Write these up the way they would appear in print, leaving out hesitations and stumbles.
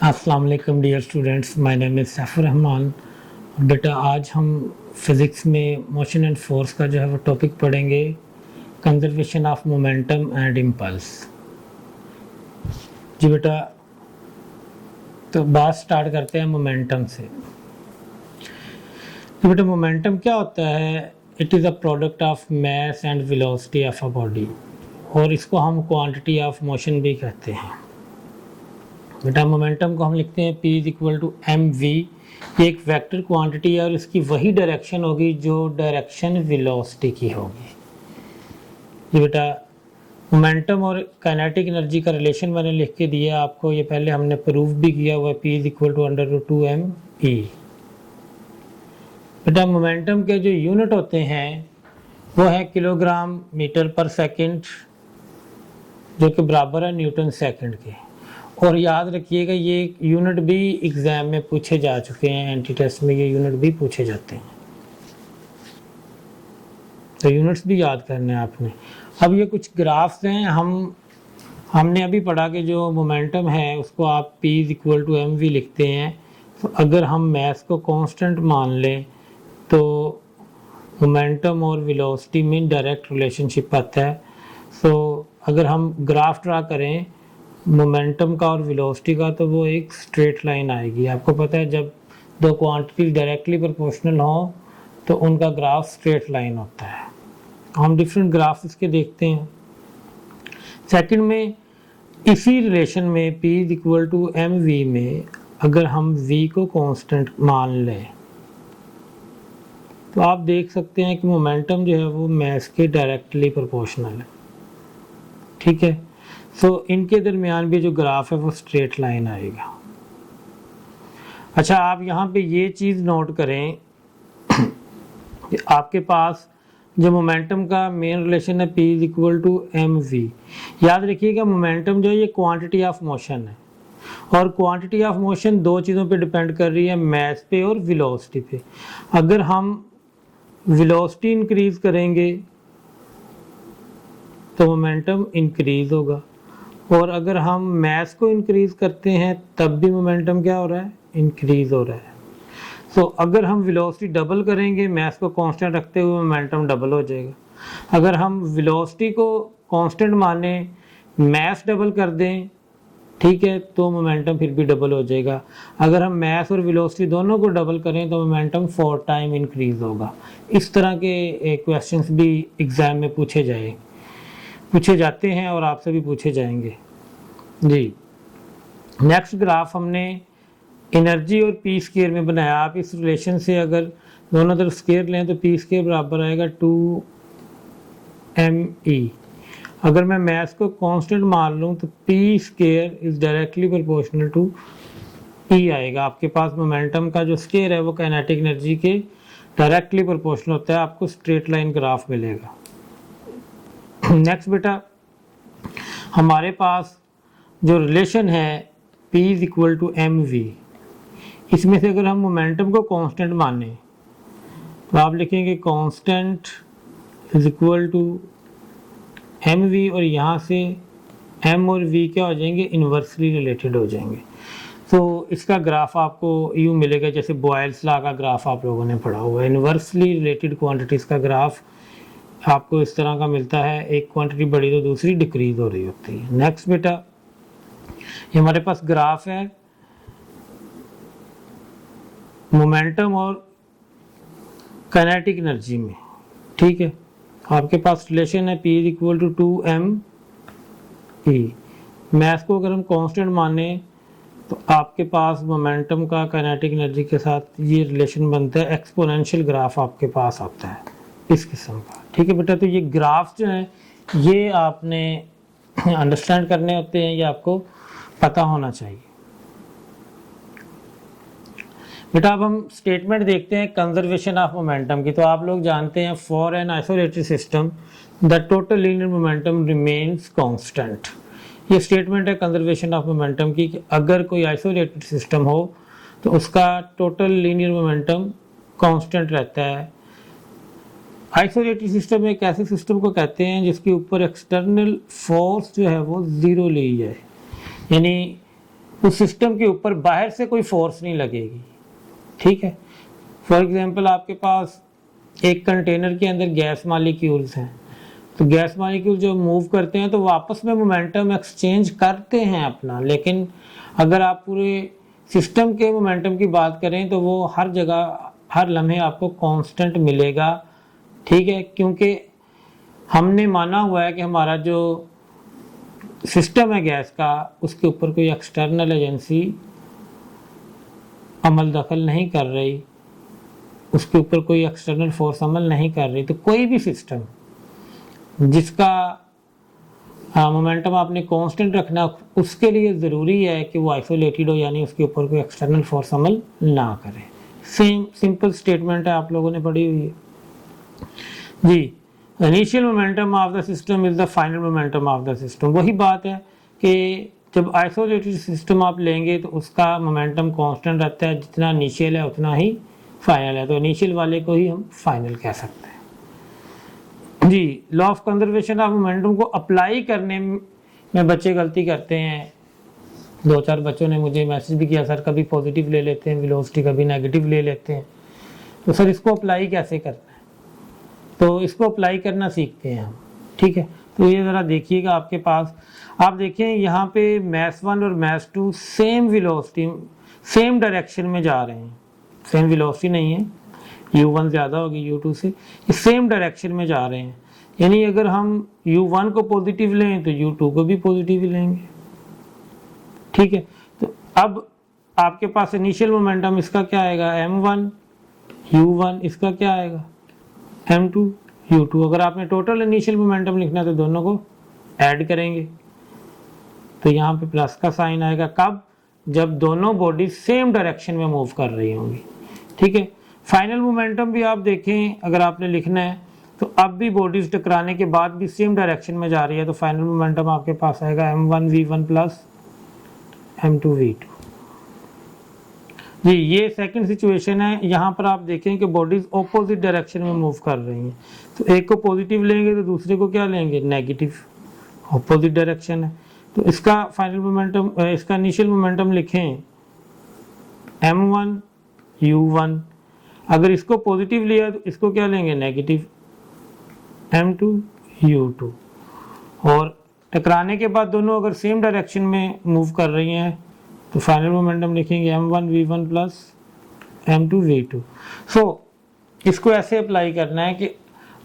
अस्सलाम वालेकुम dear students, my name is Saifur Rahman. बेटा आज हम फिज़िक्स में मोशन एंड फोर्स का जो है वो टॉपिक पढ़ेंगे, conservation of momentum and impulse. जी बेटा, तो बात स्टार्ट करते हैं मोमेंटम से। तो बेटा मोमेंटम क्या होता है? It is a product of mass and velocity of a body, और इसको हम क्वांटिटी ऑफ मोशन भी कहते हैं। बेटा मोमेंटम को हम लिखते हैं P is equal to M V. ये एक वेक्टर क्वांटिटी है और इसकी वही डायरेक्शन होगी जो डायरेक्शन वेलोसिटी की होगी। ये बेटा मोमेंटम और काइनेटिक एनर्जी का रिलेशन मैंने लिख के दिया आपको, ये पहले हमने प्रूव भी किया हुआ है। P is equal to under root 2m E। बेटा मोमेंटम के जो यूनिट होते हैं वो है किलोग्राम मीटर पर सेकंड, जो कि बराबर है न्यूटन सेकंड के। और याद रखिएगा ये यूनिट भी एग्जाम में पूछे जा चुके हैं, एंटी टेस्ट में ये यूनिट भी पूछे जाते हैं, तो यूनिट्स भी याद करने हैं आपने। अब ये कुछ ग्राफ्स हैं, हमने अभी पढ़ा कि जो मोमेंटम है उसको आप P is equal to M V लिखते हैं। तो अगर हम मैथ को कांस्टेंट मान लें तो मोमेंटम और वेलोसिटी में डायरेक्ट रिलेशनशिप आता है। सो अगर हम ग्राफ ड्रा करें मोमेंटम का और वेलोसिटी का, तो वो एक स्ट्रेट लाइन आएगी। आपको पता है जब दो क्वांटिटी डायरेक्टली प्रोपोर्शनल हो तो उनका ग्राफ स्ट्रेट लाइन होता है। हम डिफरेंट ग्राफ इसके देखते हैं। सेकंड में इसी रिलेशन में P is equal to M V में अगर हम V को कांस्टेंट मान लें तो आप देख सकते हैं कि मोमेंटम जो है वो मास के डायरेक्टली प्रोपोर्शनल है। ठीक है, सो इनके दरमियान भी जो ग्राफ है वो स्ट्रेट लाइन आएगा। अच्छा, आप यहाँ पे ये चीज़ नोट करें कि आपके पास जो मोमेंटम का मेन रिलेशन है P is equal to M V. याद रखिएगा मोमेंटम जो है ये क्वांटिटी ऑफ मोशन है, और क्वांटिटी ऑफ मोशन दो चीज़ों पे डिपेंड कर रही है, मास पे और वेलोसिटी पे। अगर हम वेलोसिटी इंक्रीज करेंगे तो मोमेंटम इंक्रीज होगा, और अगर हम मास को इंक्रीज करते हैं तब भी मोमेंटम क्या हो रहा है? इंक्रीज हो रहा है। सो अगर हम वेलोसिटी डबल करेंगे मास को कांस्टेंट रखते हुए, मोमेंटम डबल हो जाएगा। अगर हम वेलोसिटी को कांस्टेंट माने मास डबल कर दें, ठीक है, तो मोमेंटम फिर भी डबल हो जाएगा। अगर हम मास और वेलोसिटी दोनों को डबल करें तो मोमेंटम 4 टाइम इंक्रीज होगा। इस तरह के क्वेश्चंस भी एग्जाम में पूछे जाते हैं और आपसे भी पूछे जाएंगे। जी, नेक्स्ट ग्राफ हमने एनर्जी और P स्क्वायर में बनाया। आप इस रिलेशन से अगर दोनों तरफ स्क्वायर लें तो P स्क्वायर बराबर आएगा 2me। अगर मैं मास को कांस्टेंट मान लूँ तो P square is directly proportional to E आएगा। आपके पास मोमेंटम का जो स्क्वायर है वो काइनेटिक एनर्जी के डायरेक्टली प्रोपोर्शनल होता है, आपको स्ट्रेट लाइन ग्राफ मिलेगा। नेक्स्ट बेटा, हमारे पास जो रिलेशन है P is equal to M V, इसमें से अगर हम मोमेंटम को कांस्टेंट माने तो आप लिखेंगे constant is equal to M V, और यहाँ से m और v क्या हो जाएंगे? इन्वर्सली रिलेटेड हो जाएंगे। तो इसका ग्राफ आपको यूँ मिलेगा जैसे बॉयल्स लॉ का ग्राफ आप लोगों ने पढ़ा हुआ है। इन्वर्सली रिलेटेड क्वांटिटीज़ का ग्राफ आपको इस तरह का मिलता है, एक क्वांटिटी बढ़ी तो दूसरी डिक्रीज हो रही होती है। नेक्स्ट बेटा, ये हमारे पास ग्राफ है मोमेंटम और काइनेटिक एनर्जी में। ठीक है, आपके पास रिलेशन है P is equal to 2me। Mass को अगर हम कांस्टेंट माने तो आपके पास मोमेंटम का काइनेटिक एनर्जी के साथ ये रिलेशन बनता है, एक्सपोनेंशियल ग्राफ आपके पास आता है इस किस्म का। ठीक है बेटा, तो ये ग्राफ जो है ये आपने अंडरस्टैंड करने होते हैं, ये आपको पता होना चाहिए। बेटा अब हम स्टेटमेंट देखते हैं कंजर्वेशन ऑफ मोमेंटम की। तो आप लोग जानते हैं for an isolated system the total linear momentum remains constant. ये स्टेटमेंट है कंजर्वेशन ऑफ मोमेंटम की कि अगर कोई आइसोलेटेड सिस्टम हो तो उसका टोटल लीनियर मोमेंटम कांस्टेंट रहता है। आइसोलेटेड सिस्टम एक ऐसे सिस्टम को कहते हैं जिसके ऊपर एक्सटर्नल फोर्स जो है वो ज़ीरो ली जाए, यानी उस सिस्टम के ऊपर बाहर से कोई फोर्स नहीं लगेगी। ठीक है, फॉर एग्जांपल आपके पास एक कंटेनर के अंदर गैस मॉलिक्यूल्स हैं, तो गैस मॉलिक्यूल जो मूव करते हैं तो वो आपस में मोमेंटम एक्सचेंज करते हैं अपना, लेकिन अगर आप पूरे सिस्टम के मोमेंटम की बात करें तो वो हर जगह हर लम्हे आपको कांस्टेंट मिलेगा। ठीक है, क्योंकि हमने माना हुआ है कि हमारा जो सिस्टम है गैस का, उसके ऊपर कोई एक्सटर्नल एजेंसी अमल दखल नहीं कर रही, उसके ऊपर कोई एक्सटर्नल फोर्स अमल नहीं कर रही। तो कोई भी सिस्टम जिसका मोमेंटम आपने कांस्टेंट रखना, उसके लिए ज़रूरी है कि वो आइसोलेटेड हो, यानी उसके ऊपर कोई एक्सटर्नल फोर्स अमल ना करे। सेम सिंपल स्टेटमेंट है, आप लोगों ने पढ़ी हुई है जी। Initial momentum of the system is the final momentum of the system. वही बात है कि जब आइसोलेटेड सिस्टम आप लेंगे तो उसका मोमेंटम कांस्टेंट रहता है, जितना इनिशियल है उतना ही फाइनल है, तो इनिशियल वाले को ही हम फाइनल कह सकते हैं जी। Law of conservation of momentum को अप्लाई करने में बच्चे गलती करते हैं। 2-4 बच्चों ने मुझे मैसेज भी किया, सर कभी पॉजिटिव ले लेते हैं वेलोसिटी, कभी नेगेटिव ले लेते हैं, तो सर इसको अप्लाई कैसे करना है? तो इसको अप्लाई करना सीखते हैं हम। ठीक है, तो ये ज़रा देखिएगा, आपके पास आप देखें यहाँ पे मैस 1 और mass 2 same velocity same direction में जा रहे हैं। सेम वेलोसिटी नहीं है, u1 ज़्यादा होगी u2 से, ये सेम डायरेक्शन में जा रहे हैं, यानी अगर हम u1 को पॉजिटिव लें तो u2 को भी पॉजिटिव ही लेंगे। ठीक है, तो अब आपके पास इनिशियल मोमेंटम इसका क्या आएगा m1 u1, इसका क्या आएगा m2 u2। अगर आपने टोटल इनिशियल मोमेंटम लिखना है तो दोनों को ऐड करेंगे, तो यहाँ पे प्लस का साइन आएगा। कब? जब दोनों बॉडी सेम डायरेक्शन में मूव कर रही होंगी। ठीक है, फाइनल मोमेंटम भी आप देखें, अगर आपने लिखना है तो अब भी बॉडीज टकराने के बाद भी सेम डायरेक्शन में जा रही है, तो फाइनल मोमेंटम आपके पास आएगा m1 v1 plus m2 v2 जी। ये सेकंड सिचुएशन है, यहाँ पर आप देखें कि बॉडीज ऑपोजिट डायरेक्शन में मूव कर रही हैं, तो एक को पॉजिटिव लेंगे तो दूसरे को क्या लेंगे, नेगेटिव, ऑपोजिट डायरेक्शन है। तो इसका फाइनल मोमेंटम, इसका इनिशियल मोमेंटम लिखें m1 u1, अगर इसको पॉजिटिव लिया तो इसको क्या लेंगे, नेगेटिव, m2 u2, और टकराने के बाद दोनों अगर सेम डायरेक्शन में मूव कर रही हैं तो फाइनल मोमेंटम लिखेंगे m1 v1 plus m2 v2। सो इसको ऐसे अप्लाई करना है कि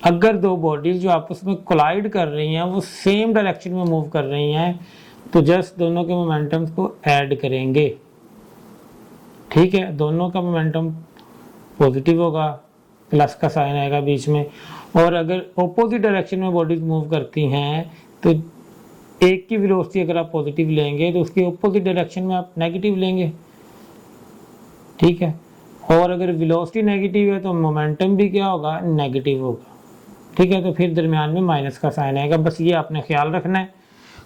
अगर दो बॉडीज जो आपस में कोलाइड कर रही हैं वो सेम डायरेक्शन में मूव कर रही हैं, तो जस्ट दोनों के मोमेंटम्स को ऐड करेंगे। ठीक है, दोनों का मोमेंटम पॉजिटिव होगा, प्लस का साइन आएगा बीच में, और अगर ऑपोजिट डायरेक्शन में बॉडीज मूव करती हैं तो एक की वेलोसिटी अगर आप पॉजिटिव लेंगे तो उसके ऑपोजिट डायरेक्शन में आप नेगेटिव लेंगे। ठीक है, और अगर वेलोसिटी नेगेटिव है तो मोमेंटम भी क्या होगा, नेगेटिव होगा। ठीक है, तो फिर दरमियान में माइनस का साइन आएगा। बस ये आपने ख्याल रखना है,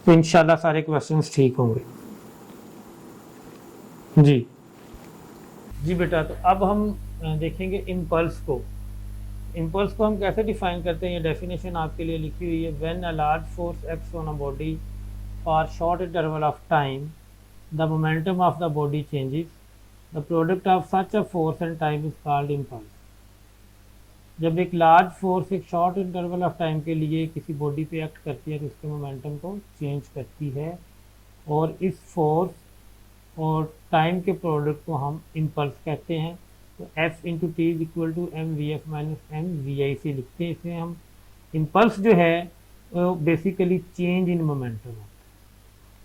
तो इंशाल्लाह सारे क्वेश्चंस ठीक होंगे जी। जी बेटा, तो अब हम देखेंगे इम्पल्स को। इम्पल्स को हम कैसे डिफाइन करते हैं, ये डेफिनेशन आपके लिए लिखी हुई है। When a large force acts on a body for short interval of time, the momentum of the body changes, the product of such a force and time is called impulse. जब एक large force एक short interval of time के लिए किसी body पे act करती है तो उसके मोमेंटम को चेंज करती है, और इस फोर्स और टाइम के प्रोडक्ट को हम इम्पल्स कहते हैं। तो F into T is equal to M V F minus M V I से लिखते हैं इसे हम। इम्पल्स जो है वो बेसिकली चेंज इन मोमेंटम है।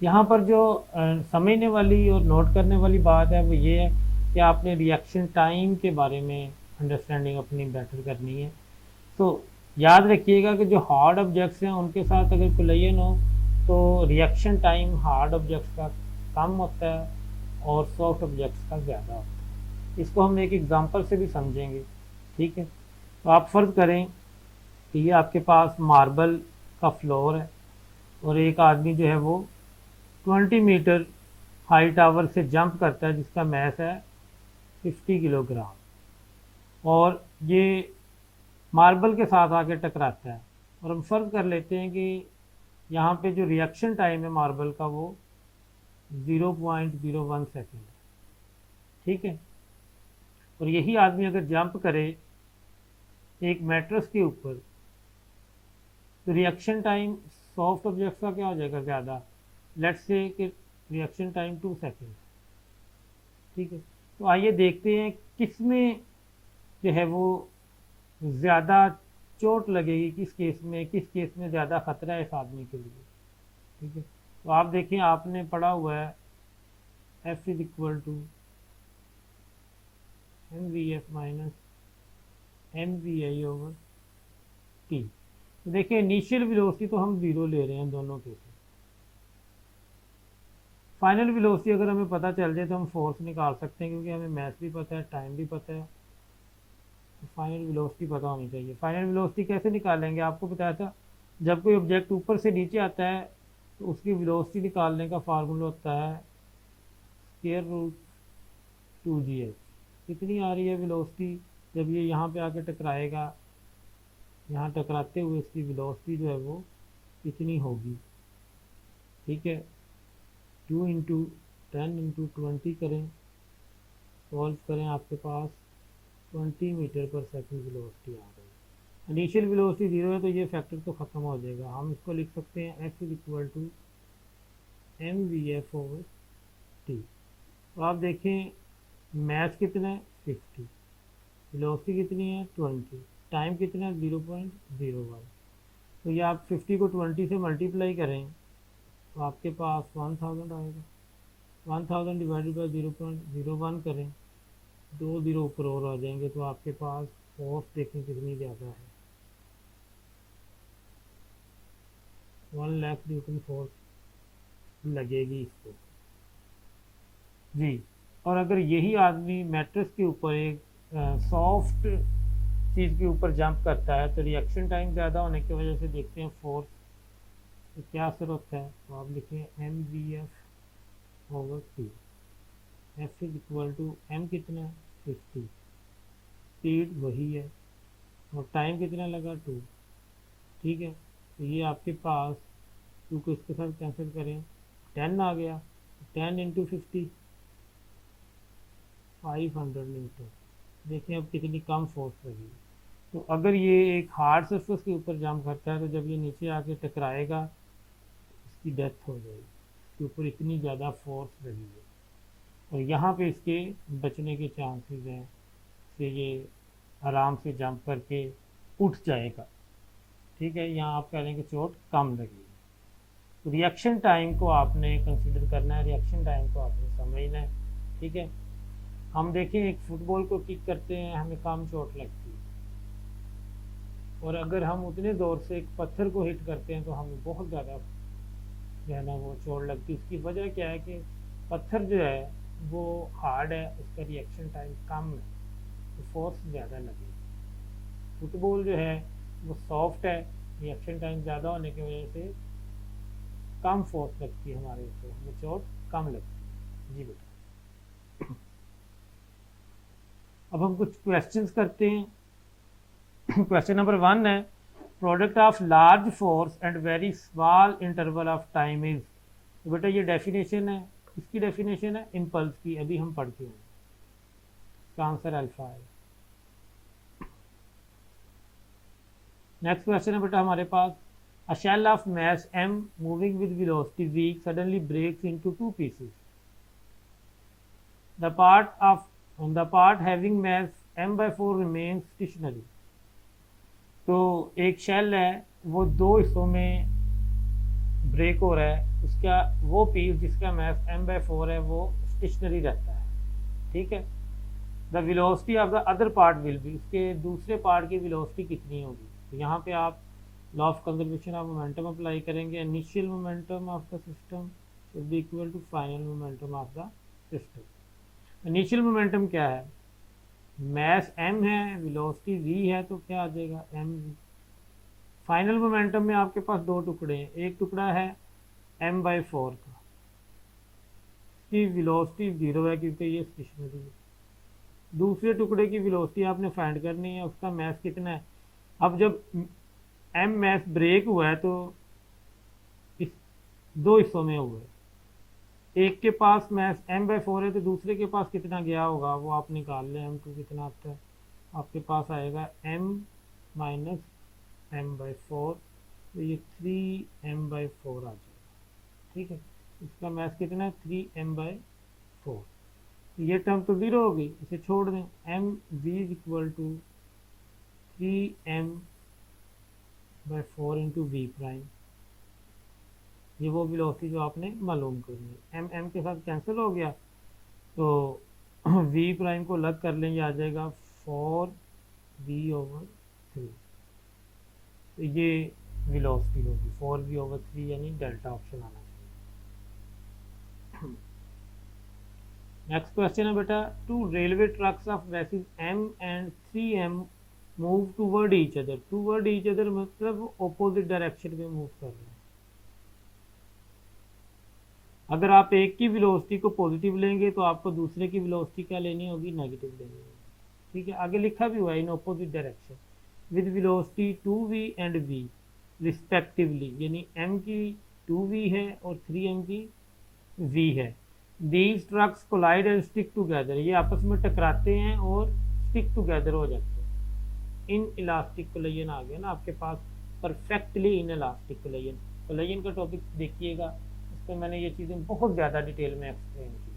यहाँ पर जो समझने वाली और नोट करने वाली बात है वो ये है कि आपने रिएक्शन टाइम के बारे में अंडरस्टैंडिंग अपनी बेटर करनी है। तो याद रखिएगा कि जो हार्ड ऑब्जेक्ट्स हैं उनके साथ अगर कोलिजन हो तो रिएक्शन टाइम हार्ड ऑब्जेक्ट्स का कम होता है और सॉफ्ट ऑब्जेक्ट्स का ज़्यादा होता है। इसको हम एक एग्जांपल से भी समझेंगे। ठीक है, तो आप फर्ज करें कि ये आपके पास मार्बल का फ्लोर है और एक आदमी जो है वो 20 मीटर हाई टावर से जंप करता है जिसका मैस है 50 किलोग्राम, और ये मार्बल के साथ आके टकराता है। और हम फर्ज कर लेते हैं कि यहाँ पे जो रिएक्शन टाइम है मार्बल का वो 0.01 सेकेंड, ठीक है। और यही आदमी अगर जंप करे एक मैट्रेस के ऊपर, तो रिएक्शन टाइम सॉफ्ट ऑब्जेक्ट का क्या हो जाएगा ज़्यादा, लेट्स से कि रिएक्शन टाइम 2 सेकेंड, ठीक है। तो आइए देखते हैं किस में जो है वो ज़्यादा चोट लगेगी, किस केस में ज़्यादा खतरा है इस आदमी के लिए, ठीक है। तो आप देखें, आपने पढ़ा हुआ है F is equal to MVF minus MVI over T। तो देखिए इनिशियल वेलोसिटी तो हम 0 ले रहे हैं दोनों केस में। फाइनल वेलोसिटी अगर हमें पता चल जाए तो हम फोर्स निकाल सकते हैं, क्योंकि हमें मैथ भी पता है, टाइम भी पता है, तो फाइनल वेलोसिटी पता होनी चाहिए। फाइनल वेलोसिटी कैसे निकालेंगे, आपको बताया था, जब कोई ऑब्जेक्ट ऊपर से नीचे आता है तो उसकी वेलोसिटी निकालने का फार्मूला होता है स्क्वायर रूट 2gh। कितनी आ रही है वेलोसिटी, जब ये यहाँ पे आके टकराएगा, यहाँ टकराते हुए इसकी वेलोसिटी जो है वो कितनी होगी, ठीक है। 2 इंटू 10 इंटू 20 करें, सॉल्व करें, आपके पास 20 मीटर पर सेकंड वेलोसिटी आ गई। इनिशियल वेलोसिटी 0 है तो ये फैक्टर तो ख़त्म हो जाएगा। हम इसको लिख सकते हैं F is equal to MVF over T। तो आप देखें मैथ कितना है 50, वेलोसिटी कितनी है 20, टाइम कितना है 0.01। तो ये आप 50 को 20 से मल्टीप्लाई करें तो आपके पास 1000 आएगा। 1000 डिवाइडेड बाई 0.01 करें, 2 जीरो ऊपर और आ जाएंगे, तो आपके पास फोर्स देखें कितनी ज़्यादा है, 1 लाख न्यूटन फोर्स लगेगी इसको जी। और अगर यही आदमी मैट्रेस के ऊपर एक सॉफ्ट चीज़ के ऊपर जंप करता है तो रिएक्शन टाइम ज़्यादा होने की वजह से देखते हैं फोर्स तो क्या असर होता है। तो आप लिखें MVF over T। F is equal to M कितना है 50, स्पीड वही है और टाइम कितना लगा 2, ठीक है। तो ये आपके पास 2 को इसके साथ कैंसिल करें, 10 आ गया, 10 इंटू 50 500 न्यूटन। देखिए अब कितनी कम फोर्स लगी। तो अगर ये एक हार्ड सरफेस के ऊपर जंप करता है तो जब ये नीचे आके टकराएगा इसकी डेथ हो जाएगी, इसके ऊपर इतनी ज़्यादा फोर्स लगी है। और यहाँ पे इसके बचने के चांसेस हैं कि ये आराम से जंप करके उठ जाएगा, ठीक है। यहाँ आप कह रहे हैं कि चोट कम लगेगी। तो रिएक्शन टाइम को आपने कंसीडर करना है, रिएक्शन टाइम को आपने समझना है, ठीक है। हम देखें एक फुटबॉल को किक करते हैं हमें कम चोट लगती है, और अगर हम उतने ज़ोर से एक पत्थर को हिट करते हैं तो हमें बहुत ज़्यादा जो है ना वो चोट लगती है। उसकी वजह क्या है कि पत्थर जो है वो हार्ड है, उसका रिएक्शन टाइम कम है, तो फोर्स ज़्यादा लगेगी। फुटबॉल जो है वो सॉफ्ट है, रिएक्शन टाइम ज़्यादा होने की वजह से कम फोर्स लगती है हमारे ऊपर, हमें चोट कम लगती है जी बेटा। अब हम कुछ क्वेश्चंस करते हैं। क्वेश्चन नंबर 1 है product of large force and very small interval of time is. तो बेटा ये डेफिनेशन है, इसकी डेफिनेशन है इम्पल्स की, अभी हम पढ़ के हैं, इसका आंसर अल्फा है। नेक्स्ट क्वेश्चन है बेटा हमारे पास a shell of mass m moving with velocity v suddenly breaks into 2 pieces. The part having mass m/4 remains stationary. तो एक शेल है वो 2 हिस्सों में ब्रेक हो रहा है, उसका वो पीस जिसका मास m/4 है वो स्टेशनरी रहता है, ठीक है। The velocity of the other part will be, उसके दूसरे पार्ट की वेलोसिटी कितनी होगी। तो यहाँ पे आप law of conservation of momentum apply करेंगे। Initial momentum of the system should be equal to final momentum of the system. Initial momentum क्या है, मास m है, वेलोसिटी v है, तो क्या आ जाएगा mv। फाइनल मोमेंटम में आपके पास 2 टुकड़े हैं, एक टुकड़ा है m/4 का, इसकी वेलोसिटी 0 है क्योंकि ये स्टेशनरी है। दूसरे टुकड़े की वेलोसिटी आपने फाइंड करनी है, उसका मास कितना है। अब जब m मास ब्रेक हुआ है तो इस 2 हिस्सों में हुआ है, एक के पास मैस m/4 है तो दूसरे के पास कितना गया होगा वो आप निकाल लें। m2 कितना आता है आपके पास आएगा m माइनस m/4, तो ये 3m/4 आ जाएगा। ठीक है, इसका मैथ कितना है 3m/4। ये टर्म तो जीरो हो गई, इसे छोड़ दें। M V is equal to 3m/4 into V prime. ये वो वेलोसिटी जो आपने मालूम करनी है। एम एम के साथ कैंसिल हो गया तो वी प्राइम को अलग कर लेंगे, आ जाएगा 4v/3। तो ये वेलोसिटी होगी 4v/3, यानी डेल्टा ऑप्शन आना चाहिए। नेक्स्ट क्वेश्चन है बेटा, two railway trucks of masses m and 3m move toward each other. Toward each other मतलब ऑपोजिट डायरेक्शन में मूव कर रहे हैं। अगर आप एक की वेलोसिटी को पॉजिटिव लेंगे तो आपको दूसरे की वेलोसिटी क्या लेनी होगी, नेगेटिव लेनी होगी। ठीक है, आगे लिखा भी हुआ है in opposite direction with velocity 2v and v respectively, यानी m की 2v है और 3m की v है। These trucks collide and stick together, ये आपस में टकराते हैं और स्टिक टूगेदर हो जाते हैं। इन इलास्टिक कोलिजन आ गया ना आपके पास, perfectly inelastic collision. Collision का टॉपिक देखिएगा, इस पर मैंने ये चीज़ें बहुत ज़्यादा डिटेल में एक्सप्लेन की।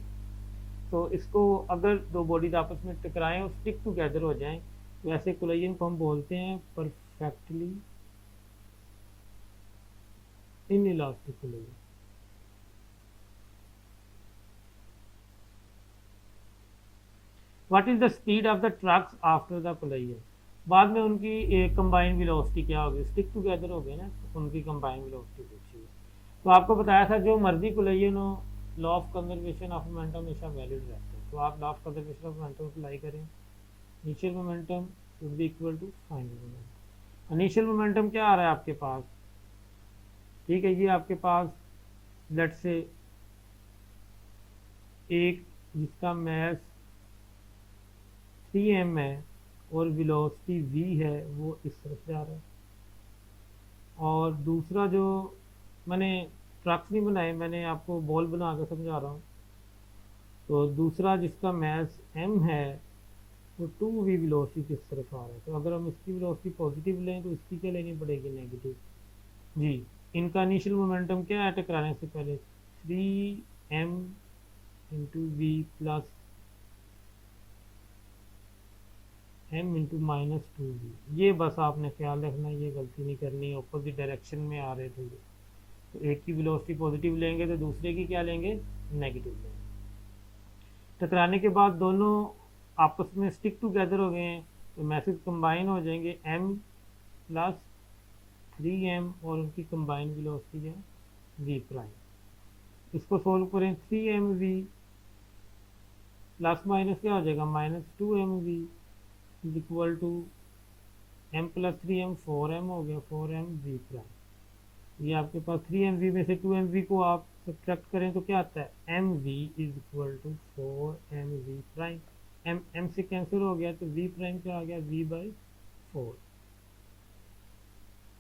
तो इसको अगर दो बॉडीज आपस में टकराएं और स्टिक टूगेदर हो जाएं तो ऐसे कोलिजन को हम बोलते हैं perfectly inelastic collision. What is the speed of the trucks after the collision, बाद में उनकी कंबाइंड वेलोसिटी क्या होगी, स्टिक टुगेदर हो गए ना, तो उनकी कंबाइंड वेलोसिटी पूछी है। तो आपको बताया था जो मर्जी कोलिजन हो, law of conservation of momentum हमेशा वैलिड रहता है। तो आप law of conservation of momentum apply करें। Initial momentum should be equal to final momentum. Initial momentum क्या आ रहा है आपके पास, ठीक है, ये आपके पास लेट से एक जिसका मैस 3m है और वेलोसिटी v है, वो इस तरफ जा रहा है। और दूसरा जो मैंने ट्रक्स नहीं बनाए, मैंने आपको बॉल बना कर समझा रहा हूँ। तो दूसरा जिसका मैस m है वो 2v वेलोसिटी किस तरफ आ रहा है। तो अगर हम इसकी वेलोसिटी पॉजिटिव लें तो इसकी क्या लेनी पड़ेगी, नेगेटिव। जी, इनका इनिशियल मोमेंटम क्या है टकराने से पहले, 3m into V plus m into minus 2v। ये बस आपने ख्याल रखना, ये गलती नहीं करनी, ऑपोजिट डायरेक्शन में आ रहे थे। तो एक की वेलोसिटी पॉजिटिव लेंगे तो दूसरे की क्या लेंगे, नेगेटिव लेंगे। टकराने के बाद दोनों आपस में स्टिक टूगेदर हो गए हैं तो मैसेज कंबाइन हो जाएंगे, m प्लस 3m और उनकी कंबाइन वेलोसिटी है v प्राइम। इसको सोल्व करें, 3mv प्लस माइनस क्या हो जाएगा, minus 2mv is equal to m plus 3m 4m हो गया, 4mv प्राइम। ये आपके पास 3mv में से 2mv को आप सब्ट्रैक्ट करें तो क्या आता है, mv is equal to 4mv prime. m से कैंसिल हो गया तो v प्राइम क्या आ गया, v/4।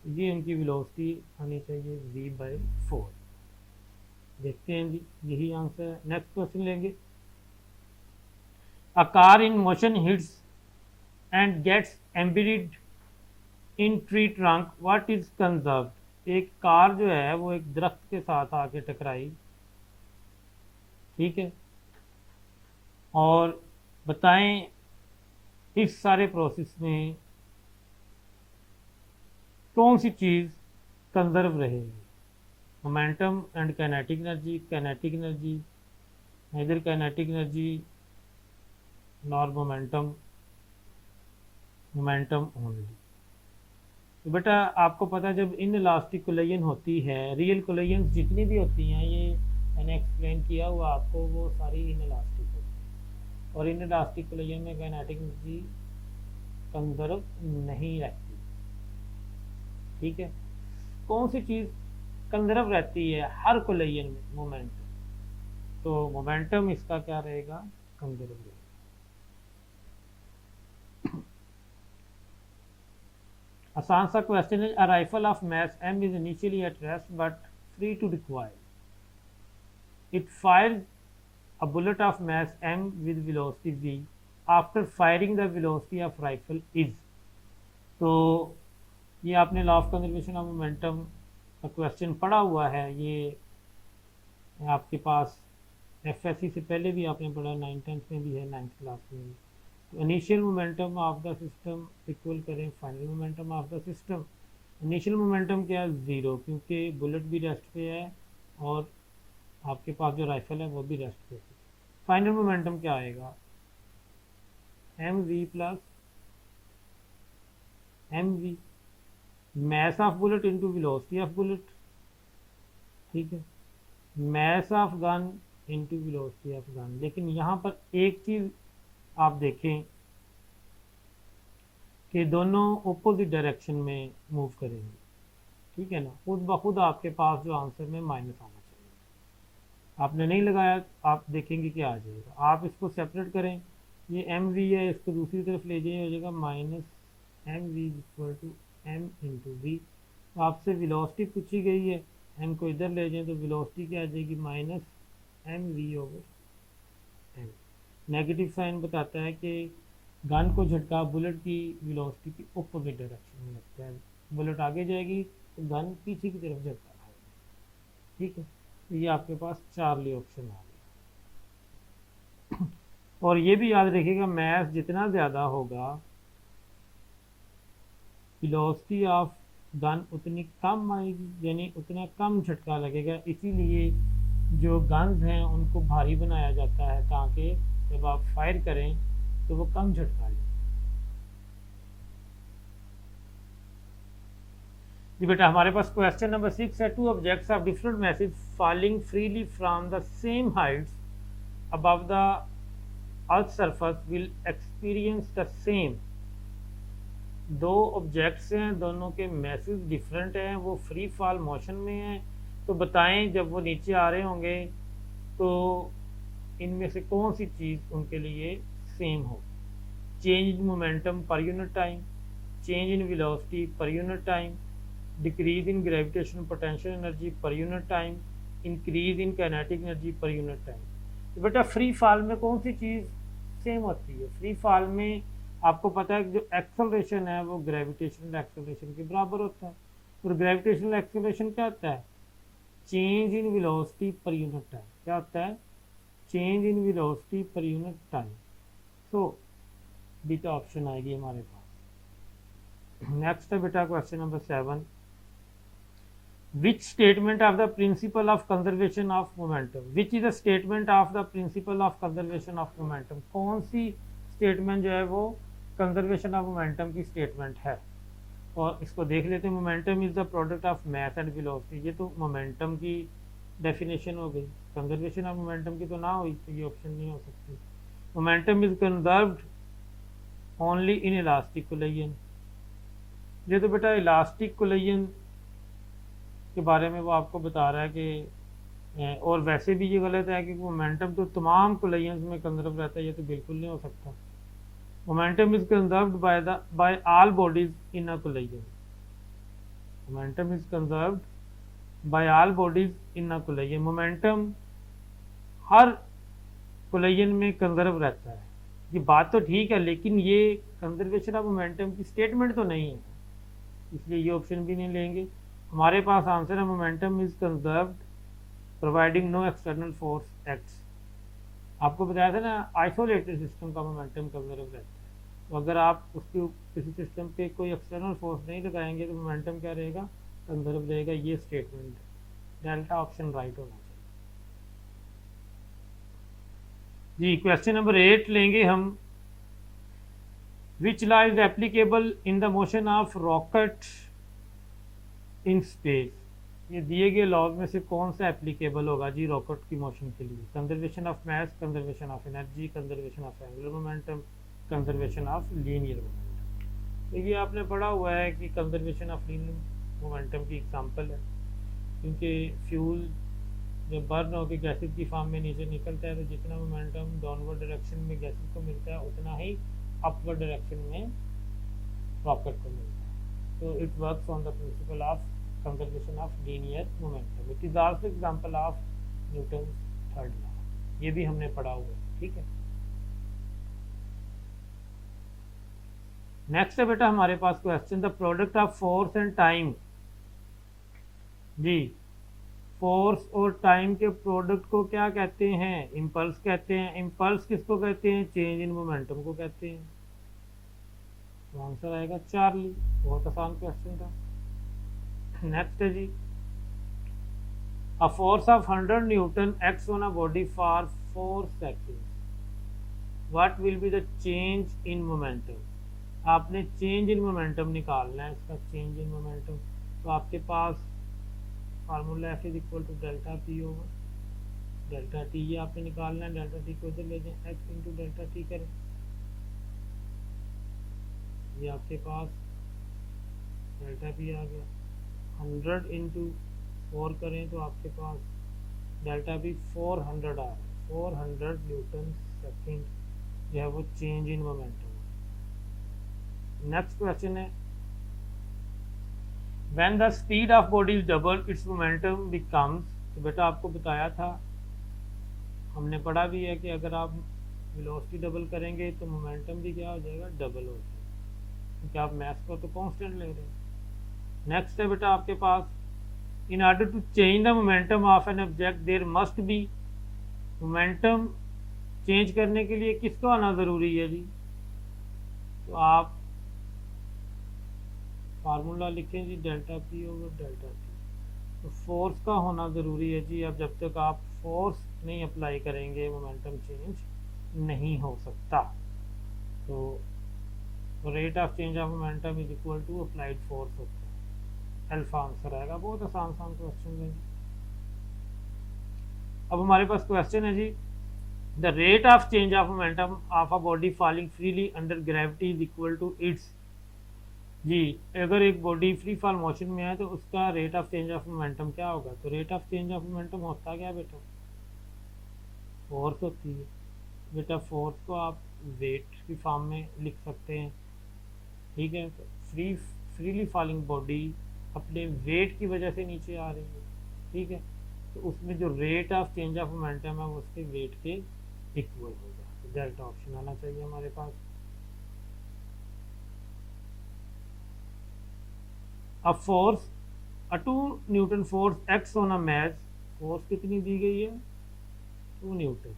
ये उनकी वेलोसिटी आनी चाहिए v/4। देखते हैं जी, यही आंसर है। नेक्स्ट क्वेश्चन लेंगे, a car in motion hits and gets embedded in tree trunk, what is conserved. एक कार जो है वो एक दरख्त के साथ आके टकराई, ठीक है, और बताएं इस सारे प्रोसेस में कौन सी चीज कंजर्व रहेगी, momentum and kinetic energy, kinetic energy, इधर kinetic energy nor momentum, momentum only. तो बेटा आपको पता है जब इन इलास्टिक कोलिजन होती है, रियल कोलिजन जितनी भी होती हैं, ये मैंने एक्सप्लेन किया हुआ आपको, वो सारी इन इलास्टिक होती हैं। और इन इलास्टिक कोलिजन में काइनेटिक एनर्जी कंजर्व नहीं रहती, ठीक है। कौन सी चीज़ कंजर्व रहती है हर कोलिजन में, मोमेंटम। तो मोमेंटम इसका क्या रहेगा, कंजर्व रहेगा। आसान सा क्वेश्चन है, a rifle of mass m is initially at rest but free to recoil. It fires a bullet of mass m with velocity v. After firing the velocity of rifle is. तो ये आपने law of conservation of momentum का question पढ़ा हुआ है। ये आपके पास FSc से पहले भी आपने पढ़ा, 9th में भी है, 9th क्लास में भी। तो initial momentum of the system equal करें final momentum of the system. Initial momentum क्या है? ज़ीरो, क्योंकि बुलेट भी रेस्ट पे है और आपके पास जो राइफल है वो भी रेस्ट पे है। फाइनल मोमेंटम क्या आएगा? M V plus M V, mass of bullet into velocity of bullet, ठीक है, mass of gun into velocity of gun. लेकिन यहाँ पर एक चीज़ आप देखें कि दोनों ऑपोजिट डायरेक्शन में मूव करेंगे, ठीक है ना। खुद ब खुद आपके पास जो आंसर में माइनस आना चाहिए, आपने नहीं लगाया, आप देखेंगे क्या आ जाएगा। आप इसको सेपरेट करें, ये एम वी है, इसको दूसरी तरफ ले जाइए, हो जाएगा minus M V equal to M into V. तो आपसे वेलोसिटी पूछी गई है, एम को इधर ले जाएं तो वेलोसिटी क्या आ जाएगी? Minus M V over M. Negative sign बताता है कि गन को झटका बुलेट की वेलोसिटी की अपोजिट डायरेक्शन में लगता है। बुलेट आगे जाएगी तो गन पीछे की तरफ झटका आएगा, ठीक है। तो ये आपके पास चार्ली ऑप्शन आ गया। और ये भी याद रखिएगा, मैथ जितना ज़्यादा होगा वेलोसिटी ऑफ गन उतनी कम आएगी, यानी उतना कम झटका लगेगा। इसीलिए जो गन्स हैं उनको भारी बनाया जाता है ताकि जब आप फायर करें तो वो कम झटका लें। जी बेटा, हमारे पास क्वेश्चन नंबर 6 है। Two objects of different message falling freely from the same Heights above the earth surface will experience the same. दो ऑब्जेक्ट्स हैं, दोनों के मैसेज डिफरेंट हैं, वो फ्री फॉल मोशन में हैं। तो बताएं जब वो नीचे आ रहे होंगे तो इनमें से कौन सी चीज़ उनके लिए सेम हो? Change in momentum per unit time, change in velocity per unit time, decrease in gravitational potential energy per unit time, increase in kinetic energy per unit time. तो बेटा फ्री फॉल में कौन सी चीज़ सेम होती है? Free fall में आपको पता है कि जो एक्सेलरेशन है वो ग्रेविटेशनल एक्सेलरेशन के बराबर होता है। और ग्रेविटेशनल एक्सेलरेशन क्या होता है? Change in velocity per unit time. क्या होता है? Change in velocity per unit time. So beta option आएगी हमारे पास। नेक्स्ट है बेटा question number 7। Which statement of the principle of conservation of momentum, which is the statement of the principle of conservation of momentum? कौन सी statement जो है वो conservation of momentum की statement है? और इसको देख लेते हैं। Momentum is the product of mass and velocity. ये तो मोमेंटम की डेफिनेशन हो गई, कंजर्वेशन ऑफ मोमेंटम की तो ना हुई, तो ये ऑप्शन नहीं हो सकती। Momentum is conserved only in elastic collision. ये तो बेटा इलास्टिक कोलिजन के बारे में वो आपको बता रहा है कि, और वैसे भी ये गलत है कि मोमेंटम तो तमाम कोलिजन्स में कंजर्व रहता है, ये तो बिल्कुल नहीं हो सकता। Momentum is conserved by all bodies in a collision. Momentum is conserved by all bodies in a collision. Momentum हर कोलिजन में कंजर्व रहता है। ये बात तो ठीक है, लेकिन ये कंजर्वेशन ऑफ मोमेंटम की स्टेटमेंट तो नहीं है, इसलिए ये ऑप्शन भी नहीं लेंगे। हमारे पास आंसर है momentum is conserved providing no external force acts. आपको बताया था ना, आइसोलेटेड सिस्टम का मोमेंटम कंजर्व रहता है। तो अगर आप उसके किसी सिस्टम पे कोई एक्सटर्नल फोर्स नहीं लगाएंगे तो मोमेंटम क्या रहेगा? कंजर्व रहेगा। ये स्टेटमेंट है, डेल्टा ऑप्शन राइट होना चाहिए। जी क्वेश्चन नंबर 8 लेंगे हम। Which law is applicable in the motion of rocket in space? ये दिए गए लॉज में से कौन सा एप्लीकेबल होगा जी रॉकेट की मोशन के लिए? Conservation of mass, conservation of energy, conservation of angular momentum, conservation of linear momentum. तो ये आपने पढ़ा हुआ है कि कंजर्वेशन ऑफ लीनियर मोमेंटम की एग्जांपल है, क्योंकि फ्यूल जब बर्न होकर गैसेज की फॉर्म में नीचे निकलता है तो जितना मोमेंटम डाउनवर्ड डायरेक्शन में गैसेज को मिलता है उतना ही अपवर्ड डायरेक्शन में रॉकेट को मिलता है। तो it works on the principle of conservation of linear momentum. It is also example of Newton's third law, ये भी हमने पढ़ा हुआ है, ठीक है। नेक्स्ट है बेटा हमारे पास question, the product of force and time. जी, फोर्स और टाइम के प्रोडक्ट को क्या कहते हैं? इम्पल्स कहते हैं। इम्पल्स किसको कहते हैं? चेंज इन मोमेंटम को कहते हैं। तो आंसर आएगा चार्ली। बहुत आसान क्वेश्चन था। नेक्स्ट है जी, a force of 100 newton acts on a body for 4 seconds, what will be the change in momentum. आपने चेंज इन मोमेंटम निकालना है, इसका चेंज इन मोमेंटम। तो आपके पास formula F is equal to delta P over delta T, ये आपने निकालना है। डेल्टा टी को इधर ले जाएं, एक्स इंटू डेल्टा टी करें, ये आपके पास डेल्टा पी आ गया। 100 इंटू 4 करें तो आपके पास डेल्टा पी 400 आ रहा है। 400 न्यूटन सेकेंड जो है वो change in momentum. Next question है, when the speed of body is double its momentum becomes। तो बेटा आपको बताया था, हमने पढ़ा भी है कि अगर आप वेलोसिटी डबल करेंगे तो मोमेंटम भी क्या हो जाएगा? डबल हो जाएगा, क्योंकि आप मैथ को तो कांस्टेंट ले रहे हैं। नेक्स्ट है बेटा आपके पास, in order to change the momentum of an object there must be. Momentum change करने के लिए किसको आना ज़रूरी है जी? तो आप फार्मूला लिखें जी, delta P over delta T. तो फोर्स का होना ज़रूरी है जी। अब जब तक आप फोर्स नहीं अप्लाई करेंगे मोमेंटम चेंज नहीं हो सकता। तो rate of change of momentum is equal to applied force होता है। अल्फा आंसर आएगा। बहुत आसान क्वेश्चन है जी। अब हमारे पास क्वेश्चन है जी, the rate of change of momentum of a body falling freely under gravity is equal to its. जी, अगर एक बॉडी फ्री फॉल मोशन में है तो उसका rate of change of momentum क्या होगा? तो rate of change of momentum होता क्या बेटा? फोर्स होती है बेटा। फोर्स को आप वेट की फॉर्म में लिख सकते हैं, ठीक है। तो फ्रीली फॉलिंग बॉडी अपने वेट की वजह से नीचे आ रही है, ठीक है। तो उसमें जो rate of change of momentum है वो उसके वेट के इक्वल होगा। तो डेल्टा ऑप्शन आना चाहिए हमारे पास। अब force, a 2 newton force acts on a match, force कितनी दी गई है? 2 newton.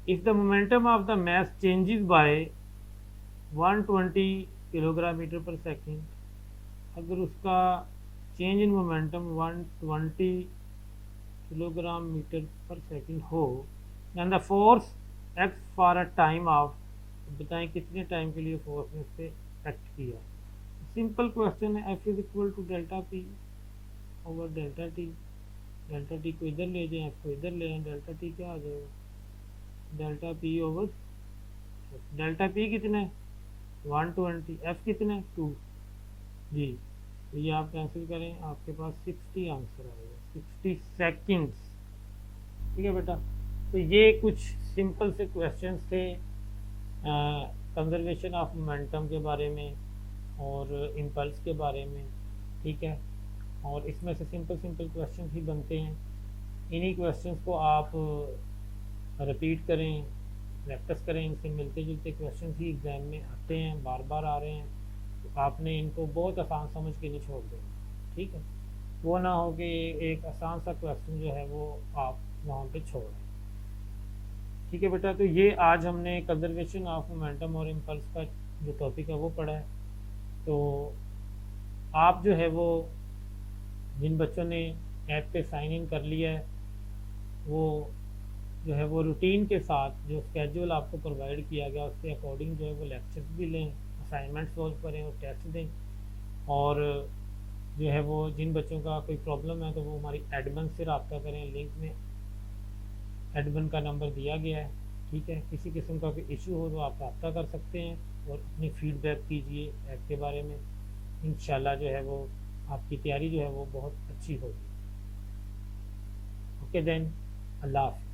If the momentum of the match changes by 120 kilogram metre per second, अगर उसका change in momentum 120 kilogram metre per second हो, and the force act for a time of, बताएं कितने time के लिए फोर्स ने इस पर एक्ट किया। सिंपल क्वेश्चन है, F is equal to delta P over delta T. Delta T को इधर ले जाएं, एफ को इधर ले आए, डेल्टा टी क्या आ जाएगा? Delta P over, delta P कितना है? 120, एफ कितना है? 2 जी। तो ये आप कैंसिल करें, आपके पास 60 आंसर आएगा, 60 सेकेंड्स, ठीक है बेटा। तो ये कुछ सिंपल से क्वेश्चंस थे कंजर्वेशन ऑफ मोमेंटम के बारे में और इम्पल्स के बारे में, ठीक है। और इसमें से सिंपल क्वेश्चंस ही बनते हैं। इन्हीं क्वेश्चंस को आप रिपीट करें, प्रैक्टिस करें, इनसे मिलते जुलते क्वेश्चंस ही एग्ज़ाम में आते हैं, बार बार आ रहे हैं। तो आपने इनको बहुत आसान समझ के नहीं छोड़ देना, ठीक है। वो ना हो कि एक आसान सा क्वेश्चन जो है वो आप वहाँ पे छोड़ें, ठीक है बेटा। तो ये आज हमने कंजर्वेशन ऑफ मोमेंटम और इम्पल्स का जो टॉपिक है वो पढ़ा है। तो आप जो है वो, जिन बच्चों ने ऐप पे साइन इन कर लिया है, वो जो है वो रूटीन के साथ जो स्केड्यूल आपको प्रोवाइड किया गया उसके अकॉर्डिंग जो है वो लेक्चर्स भी लें, असाइनमेंट सॉल्व करें और टेस्ट दें। और जो है वो जिन बच्चों का कोई प्रॉब्लम है तो वो हमारी एडमिन से रब्ता करें, लिंक में एडमिन का नंबर दिया गया है, ठीक है। किसी किस्म का कोई इशू हो तो आप रब्ता कर सकते हैं और अपनी फीडबैक कीजिए ऐप के बारे में। इंशाल्लाह जो है वो आपकी तैयारी जो है वो बहुत अच्छी होगी। ओके देन, अल्लाह हाफ़िज़।